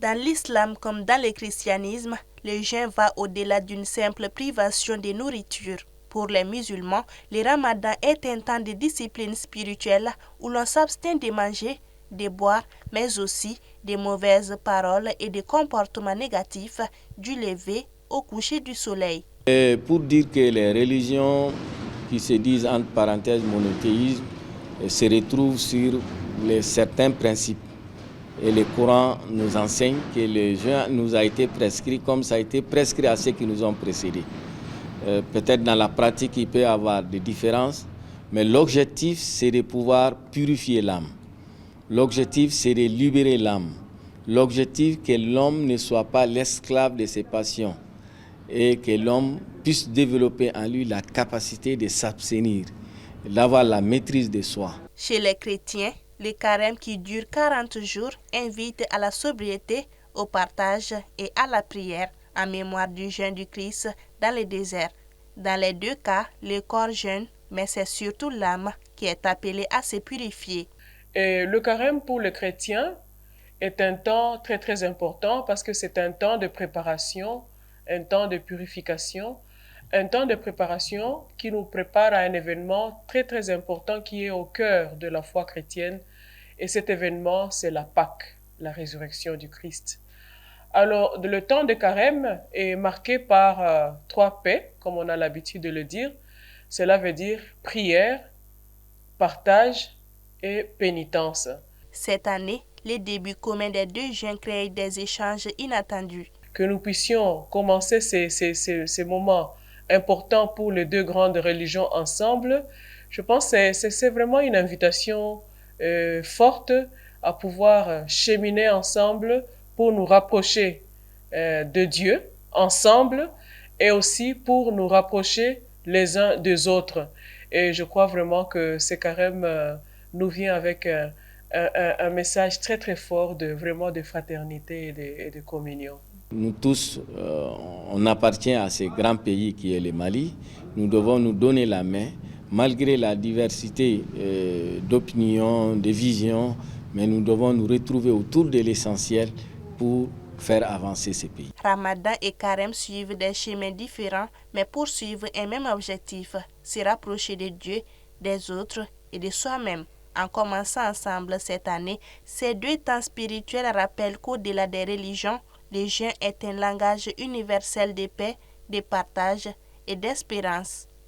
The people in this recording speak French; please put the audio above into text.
Dans l'islam comme dans le christianisme, le jeûne va au-delà d'une simple privation de nourriture. Pour les musulmans, le ramadan est un temps de discipline spirituelle où l'on s'abstient de manger, de boire, mais aussi des mauvaises paroles et des comportements négatifs du lever au coucher du soleil. Et pour dire que les religions qui se disent entre parenthèses monothéisme se retrouvent sur certains principes. Et le Coran nous enseigne que le jeûne nous a été prescrit comme ça a été prescrit à ceux qui nous ont précédés. Peut-être dans la pratique, il peut y avoir des différences, mais l'objectif, c'est de pouvoir purifier l'âme. L'objectif, c'est de libérer l'âme. L'objectif, que l'homme ne soit pas l'esclave de ses passions et que l'homme puisse développer en lui la capacité de s'abstenir, d'avoir la maîtrise de soi. Chez les chrétiens, le carême qui dure 40 jours invite à la sobriété, au partage et à la prière en mémoire du jeûne du Christ dans le désert. Dans les deux cas, le corps jeûne, mais c'est surtout l'âme qui est appelée à se purifier. Et le carême pour les chrétiens est un temps très très important parce que c'est un temps de préparation, un temps de purification, un temps de préparation qui nous prépare à un événement très très important qui est au cœur de la foi chrétienne. Et cet événement, c'est la Pâque, la résurrection du Christ. Alors, le temps de carême est marqué par 3 P, comme on a l'habitude de le dire. Cela veut dire prière, partage et pénitence. Cette année, les débuts communs des deux jeûnes créent des échanges inattendus. Que nous puissions commencer ces moments importants pour les deux grandes religions ensemble, je pense que c'est vraiment une invitation forte à pouvoir cheminer ensemble pour nous rapprocher de Dieu ensemble et aussi pour nous rapprocher les uns des autres. Et je crois vraiment que ce carême nous vient avec un message très très fort vraiment de fraternité et de communion. Nous tous, on appartient à ce grand pays qui est le Mali. Nous devons nous donner la main, malgré la diversité d'opinions, de visions, mais nous devons nous retrouver autour de l'essentiel pour faire avancer ce pays. Ramadan et carême suivent des chemins différents, mais poursuivent un même objectif, se rapprocher de Dieu, des autres et de soi-même. En commençant ensemble cette année, ces deux temps spirituels rappellent qu'au-delà des religions, le jeûne est un langage universel de paix, de partage et d'espérance.